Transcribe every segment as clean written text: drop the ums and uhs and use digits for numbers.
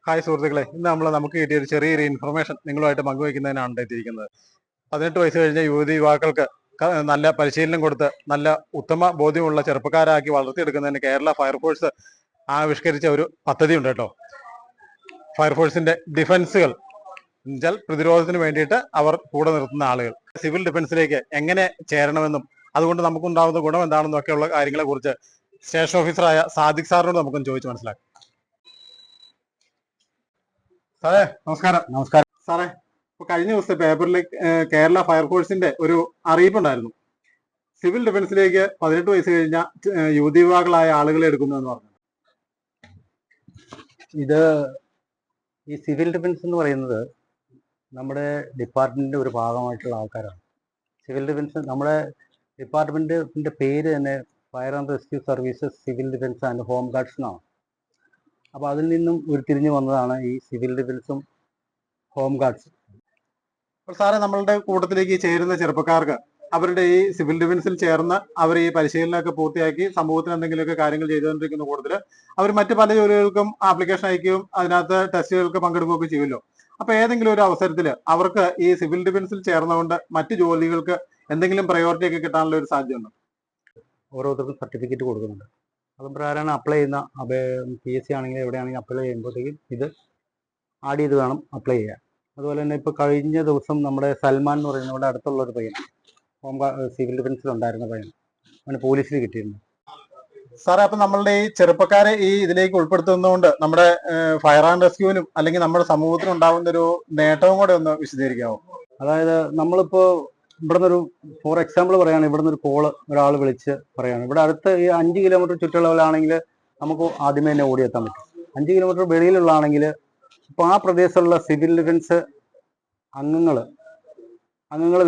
Hi സുഹൃത്തുക്കളെ, ഇന്ന് നമുക്ക് കിട്ടിയ ഒരു ചെറിയൊരു ഇൻഫർമേഷൻ നിങ്ങളുമായിട്ട് പങ്കുവയ്ക്കുന്നതിനാണ് എത്തിയിരിക്കുന്നത്. 18 വയസ്സ് കഴിഞ്ഞ യുവതിയുവാക്കൾക്ക് നല്ല പരിശീലനം കൊടുത്ത് നല്ല ഉത്തമ ബോധ്യമുള്ള ചെറുപ്പക്കാരാക്കി വളർത്തിയെടുക്കുന്നതിന് കേരള ഫയർഫോഴ്സ് ആവിഷ്കരിച്ച ഒരു പദ്ധതി ഉണ്ട് കേട്ടോ. ഫയർഫോഴ്സിന്റെ ഡിഫൻസുകൾ എന്നുവെച്ചാൽ പ്രതിരോധത്തിന് വേണ്ടിയിട്ട് അവർ കൂടെ നിർത്തുന്ന ആളുകൾ സിവിൽ ഡിഫൻസിലേക്ക് എങ്ങനെ ചേരണമെന്നും അതുകൊണ്ട് നമുക്കുണ്ടാകുന്ന ഗുണം എന്താണെന്നും ഒക്കെയുള്ള കാര്യങ്ങളെ കുറിച്ച് സ്റ്റേഷൻ ഓഫീസറായ സാദിഖ് സാറിനോട് നമുക്കൊന്ന് ചോദിച്ച് മനസ്സിലാക്കാം. സാറേ നമസ്കാരം. നമസ്കാരം സാറേ, ഇപ്പൊ കഴിഞ്ഞ ദിവസത്തെ പേപ്പറിൽ കേരള ഫയർഫോഴ്സിന്റെ ഒരു അറിയിപ്പുണ്ടായിരുന്നു. സിവിൽ ഡിഫൻസിലേക്ക് 18 വയസ്സ് കഴിഞ്ഞ യുവതി യുവാക്കളായ ആളുകളെ എടുക്കുന്നു എന്ന് പറഞ്ഞു. ഇത് ഈ സിവിൽ ഡിഫൻസ് എന്ന് പറയുന്നത് നമ്മുടെ ഡിപ്പാർട്ട്മെന്റിന്റെ ഒരു ഭാഗമായിട്ടുള്ള ആൾക്കാരാണ്. സിവിൽ ഡിഫൻസ് നമ്മുടെ ഡിപ്പാർട്ട്മെന്റിന്റെ പേര് തന്നെ fire and rescue services civil defence and home guards എന്നാണ്. അപ്പോൾ അതിൽ നിന്നും ഉരുത്തിരിഞ്ഞു വന്നതാണ് ഈ സിവിൽ ഡിഫൻസും ഹോം ഗാർഡ്സും. അപ്പോൾ സാറേ, നമ്മളുടെ കൂട്ടത്തിലേക്ക് ചേരുന്ന ചെറുപ്പക്കാർക്ക് അവരുടെ ഈ സിവിൽ ഡിഫൻസിൽ ചേർന്ന് അവർ ഈ പരിശീലനമൊക്കെ പൂർത്തിയാക്കി സമൂഹത്തിന് എന്തെങ്കിലുമൊക്കെ കാര്യങ്ങൾ ചെയ്തുകൊണ്ടിരിക്കുന്ന കൂടുതൽ അവർ മറ്റു പല ജോലികൾക്കും ആപ്ലിക്കേഷൻ അയക്കുകയും അതിനകത്ത് ടെസ്റ്റുകൾക്ക് പങ്കെടുക്കുകയൊക്കെ ചെയ്യുമല്ലോ. അപ്പൊ ഏതെങ്കിലും ഒരു അവസരത്തിൽ അവർക്ക് ഈ സിവിൽ ഡിഫൻസിൽ ചേർന്നുകൊണ്ട് മറ്റു ജോലികൾക്ക് എന്തെങ്കിലും പ്രയോറിറ്റി ഒക്കെ കിട്ടാനുള്ള ഒരു സാധ്യതയുണ്ട്? ഓരോരുത്തർക്കും സർട്ടിഫിക്കറ്റ് കൊടുക്കുന്നുണ്ട്. അതും പ്രകാരമാണ് അപ്ലൈ ചെയ്യുന്ന. PSC ആണെങ്കിലും എവിടെയാണെങ്കിലും അപ്ലൈ ചെയ്യുമ്പോഴത്തേക്കും ഇത് ആഡ് ചെയ്ത് വേണം അപ്ലൈ ചെയ്യാൻ. അതുപോലെ തന്നെ ഇപ്പോൾ കഴിഞ്ഞ ദിവസം നമ്മുടെ സൽമാൻ എന്ന് പറയുന്ന ഇവിടെ അടുത്തുള്ളൊരു പയ്യൻ ഹോം സിവിൽ ഡിഫൻസിലുണ്ടായിരുന്ന പയ്യൻ അവന് പോലീസിൽ കിട്ടിയിരുന്നു. സാറേ, അപ്പൊ നമ്മളുടെ ഈ ചെറുപ്പക്കാരെ ഈ ഇതിലേക്ക് ഉൾപ്പെടുത്തുന്നതുകൊണ്ട് നമ്മുടെ ഫയർ ആൻഡ് റെസ്ക്യൂവിനും അല്ലെങ്കിൽ നമ്മുടെ സമൂഹത്തിനും ഉണ്ടാകുന്ന ഒരു നേട്ടവും കൂടെ ഒന്ന് വിശദീകരിക്കാമോ? അതായത് നമ്മളിപ്പോൾ ഇവിടുന്നൊരു ഫോർ എക്സാമ്പിൾ പറയുകയാണ്, ഇവിടുന്ന് ഒരു കോള് ഒരാൾ വിളിച്ച് പറയുകയാണ്. ഇവിടെ അടുത്ത് ഈ 5 കിലോമീറ്റർ ചുറ്റളവിലാണെങ്കിൽ നമുക്ക് ആദ്യമേ തന്നെ ഓടിയെത്താൻ പറ്റും. 5 കിലോമീറ്റർ വെളിയിലുള്ളതാണെങ്കിൽ ഇപ്പോൾ ആ പ്രദേശത്തുള്ള സിവിൽ ഡിഫൻസ് അംഗങ്ങൾ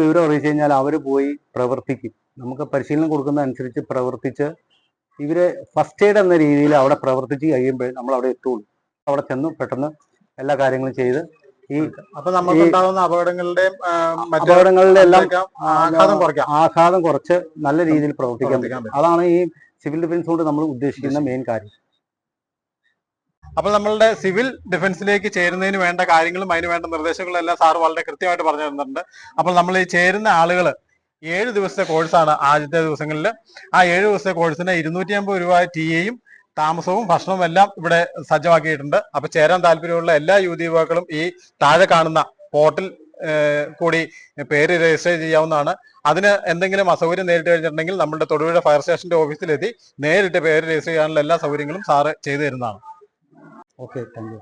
വിവരം അറിയിച്ചു കഴിഞ്ഞാൽ അവർ പോയി പ്രവർത്തിക്കും. നമുക്ക് പരിശീലനം കൊടുക്കുന്നതനുസരിച്ച് പ്രവർത്തിച്ച് ഇവരെ ഫസ്റ്റ് എയ്ഡ് എന്ന രീതിയിൽ അവിടെ പ്രവർത്തിച്ച് കഴിയുമ്പോൾ നമ്മൾ അവിടെ എത്തുള്ളൂ. അവിടെ ചെന്ന് പെട്ടെന്ന് എല്ലാ കാര്യങ്ങളും ചെയ്ത് ഈ അപ്പൊ നമുക്ക് ഉണ്ടാകുന്ന അപകടങ്ങളുടെ എല്ലാം ആഘാതം കുറച്ച് നല്ല രീതിയിൽ പ്രവർത്തിക്കാൻ പറ്റും. അതാണ് ഈ സിവിൽ ഡിഫൻസ് കൊണ്ട് നമ്മൾ ഉദ്ദേശിക്കുന്ന മെയിൻ കാര്യം. അപ്പൊ നമ്മളുടെ സിവിൽ ഡിഫൻസിലേക്ക് ചേരുന്നതിന് വേണ്ട കാര്യങ്ങളും അതിന് വേണ്ട നിർദ്ദേശങ്ങളും എല്ലാം സാർ വളരെ കൃത്യമായിട്ട് പറഞ്ഞു തരുന്നുണ്ട്. അപ്പോൾ നമ്മൾ ഈ ചേരുന്ന ആളുകൾ 7 ദിവസത്തെ കോഴ്സാണ് ആദ്യത്തെ ദിവസങ്ങളിൽ. ആ 7 ദിവസത്തെ കോഴ്സിന് 250 രൂപ TA-യും താമസവും ഭക്ഷണവും എല്ലാം ഇവിടെ സജ്ജമാക്കിയിട്ടുണ്ട്. അപ്പൊ ചേരാൻ താല്പര്യമുള്ള എല്ലാ യുവതി യുവാക്കളും ഈ താഴെ കാണുന്ന പോർട്ടൽ കൂടി പേര് രജിസ്റ്റർ ചെയ്യാവുന്നതാണ്. അതിന് എന്തെങ്കിലും അസൗകര്യം നേരിട്ട് കഴിഞ്ഞിട്ടുണ്ടെങ്കിൽ നമ്മുടെ തൊടുപുഴ ഫയർ സ്റ്റേഷന്റെ ഓഫീസിലെത്തി നേരിട്ട് പേര് രജിസ്റ്റർ ചെയ്യാനുള്ള എല്ലാ സൗകര്യങ്ങളും സാറ് ചെയ്തു തരുന്നതാണ്. Okay, thank you.